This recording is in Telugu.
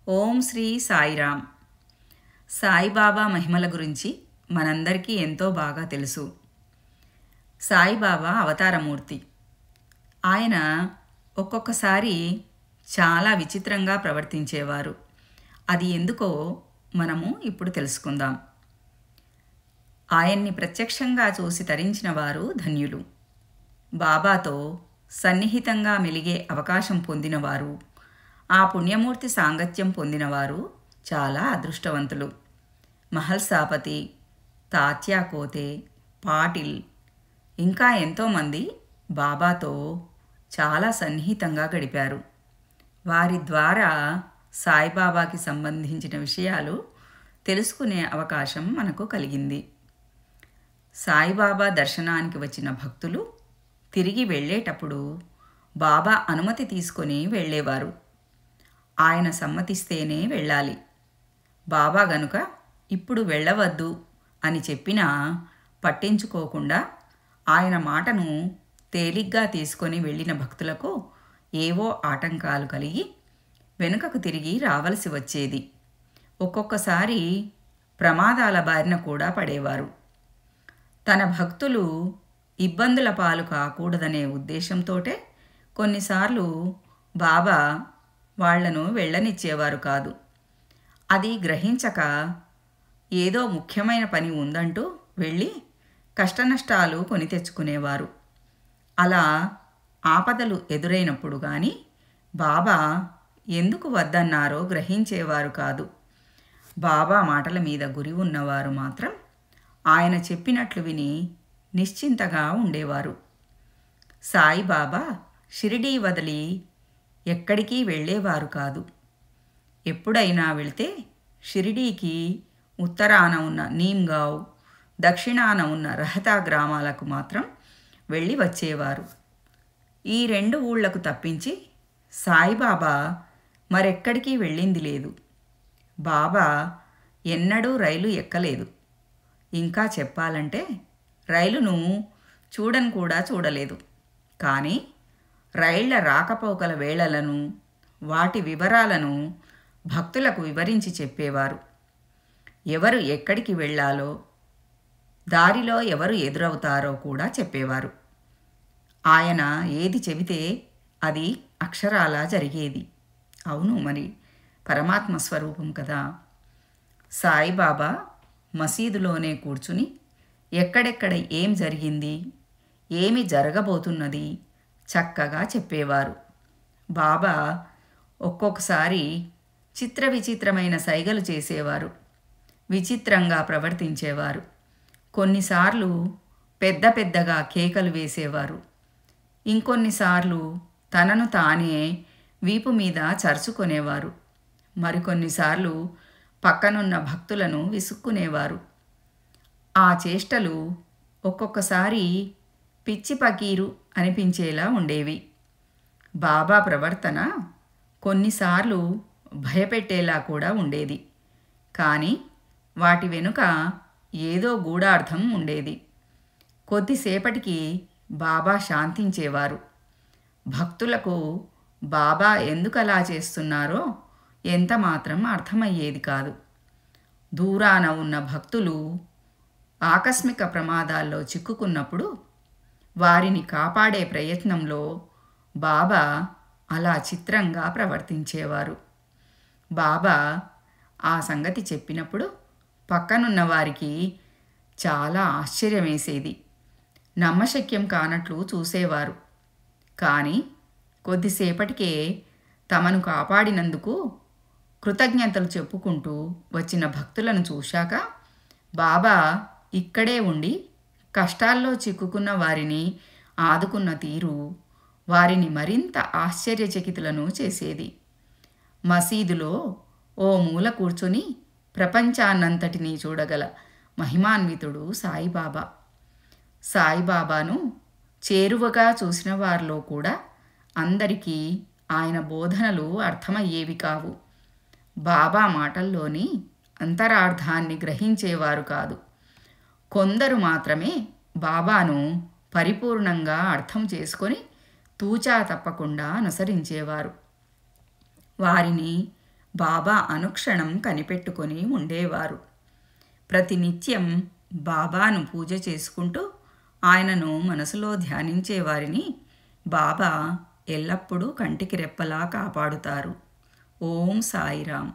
ఓం శ్రీ సాయిరామ్. సాయిబాబా మహిమల గురించి మనందరికీ ఎంతో బాగా తెలుసు. సాయిబాబా అవతారమూర్తి. ఆయన ఒక్కొక్కసారి చాలా విచిత్రంగా ప్రవర్తించేవారు. అది ఎందుకో మనము ఇప్పుడు తెలుసుకుందాం. ఆయన్ని ప్రత్యక్షంగా చూసి తరించిన వారు ధన్యులు. బాబాతో సన్నిహితంగా మెలిగే అవకాశం పొందినవారు, ఆ పుణ్యమూర్తి సాంగత్యం పొందినవారు చాలా అదృష్టవంతులు. మహల్సాపతి, తాత్యా కోతే, పాటిల్ ఇంకా ఎంతోమంది బాబాతో చాలా సన్నిహితంగా గడిపారు. వారి ద్వారా సాయిబాబాకి సంబంధించిన విషయాలు తెలుసుకునే అవకాశం మనకు కలిగింది. సాయిబాబా దర్శనానికి వచ్చిన భక్తులు తిరిగి వెళ్ళేటప్పుడు బాబా అనుమతి తీసుకొని వెళ్ళేవారు. ఆయన సమ్మతిస్తేనే వెళ్ళాలి. బాబా గనుక ఇప్పుడు వెళ్ళవద్దు అని చెప్పినా పట్టించుకోకుండా ఆయన మాటను తేలిగ్గా తీసుకొని వెళ్ళిన భక్తులకు ఏవో ఆటంకాలు కలిగి వెనుకకు తిరిగి రావలసి వచ్చేది. ఒక్కొక్కసారి ప్రమాదాల బారిన కూడా పడేవారు. తన భక్తులు ఇబ్బందుల పాలు కాకూడదనే ఉద్దేశంతోటే కొన్నిసార్లు బాబా వాళ్లను వెళ్ళనిచ్చేవారు కాదు. అది గ్రహించక ఏదో ముఖ్యమైన పని ఉందంటూ వెళ్ళి కష్టనష్టాలు కొని తెచ్చుకునేవారు. అలా ఆపదలు ఎదురైనప్పుడు కానీ బాబా ఎందుకు వద్దన్నారో గ్రహించేవారు కాదు. బాబా మాటల మీద గురి ఉన్నవారు మాత్రం ఆయన చెప్పినట్లు విని నిశ్చింతగా ఉండేవారు. సాయిబాబా షిరిడీ వదిలి ఎక్కడికి వెళ్ళేవారు కాదు. ఎప్పుడైనా వెళితే షిరిడీకి ఉత్తరాన ఉన్న నీమ్గావ్, దక్షిణాన ఉన్న రహతా గ్రామాలకు మాత్రం వెళ్ళి వచ్చేవారు. ఈ 2 ఊళ్లకు తప్పించి సాయిబాబా మరెక్కడికి వెళ్ళింది లేదు. బాబా ఎన్నడూ రైలు ఎక్కలేదు. ఇంకా చెప్పాలంటే రైలును చూడను కూడా చూడలేదు. కానీ రైళ్ల రాకపోకల వేళలను, వాటి వివరాలను భక్తులకు వివరించి చెప్పేవారు. ఎవరు ఎక్కడికి వెళ్ళాలో, దారిలో ఎవరు ఎదురవుతారో కూడా చెప్పేవారు. ఆయన ఏది చెబితే అది అక్షరాలా జరిగేది. అవును, మరి పరమాత్మ స్వరూపం కదా. సాయిబాబా మసీదులోనే కూర్చుని ఎక్కడెక్కడ ఏం జరిగింది, ఏమి జరగబోతున్నది చక్కగా చెప్పేవారు. బాబా ఒక్కొక్కసారి చిత్ర విచిత్రమైన సైగలు చేసేవారు. విచిత్రంగా ప్రవర్తించేవారు. కొన్నిసార్లు పెద్ద పెద్దగా కేకలు వేసేవారు. ఇంకొన్నిసార్లు తనను తానే వీపు మీద చరుచుకొనేవారు. మరికొన్నిసార్లు పక్కనున్న భక్తులను విసుక్కునేవారు. ఆ చేష్టలు ఒక్కొక్కసారి పిచ్చి పకీరు అనిపించేలా ఉండేవి. బాబా ప్రవర్తన కొన్నిసార్లు భయపెట్టేలా కూడా ఉండేది. కానీ వాటి వెనుక ఏదో గూఢార్థం ఉండేది. కొద్దిసేపటికి బాబా శాంతించేవారు. భక్తులకు బాబా ఎందుకలా చేస్తున్నారో ఎంతమాత్రం అర్థమయ్యేది కాదు. దూరాన ఉన్న భక్తులు ఆకస్మిక ప్రమాదాల్లో చిక్కుకున్నప్పుడు వారిని కాపాడే ప్రయత్నంలో బాబా అలా చిత్రంగా ప్రవర్తించేవారు. బాబా ఆ సంగతి చెప్పినప్పుడు పక్కనున్న వారికి చాలా ఆశ్చర్యమేసేది. నమ్మశక్యం కానట్లు చూసేవారు. కానీ కొద్దిసేపటికే తమను కాపాడినందుకు కృతజ్ఞతలు చెప్పుకుంటూ వచ్చిన భక్తులను చూశాక బాబా ఇక్కడే ఉండి కష్టాల్లో చిక్కుకున్న వారిని ఆదుకున్న తీరు వారిని మరింత ఆశ్చర్యచకితులను చేసేది. మసీదులో ఓ మూల కూర్చొని ప్రపంచాన్నంతటినీ చూడగల మహిమాన్వితుడు సాయిబాబా. సాయిబాబాను చేరువగా చూసిన వారిలో కూడా అందరికీ ఆయన బోధనలు అర్థమయ్యేవి కావు. బాబా మాటల్లోని అంతరార్థాన్ని గ్రహించేవారు కాదు. కొందరు మాత్రమే బాబాను పరిపూర్ణంగా అర్థం చేసుకొని తూచా తప్పకుండా అనుసరించేవారు. వారిని బాబా అనుక్షణం కనిపెట్టుకొని ఉండేవారు. ప్రతినిత్యం బాబాను పూజ చేసుకుంటూ ఆయనను మనసులో ధ్యానించేవారిని బాబా ఎల్లప్పుడూ కంటికి రెప్పలా కాపాడుతారు. ఓం సాయిరాం.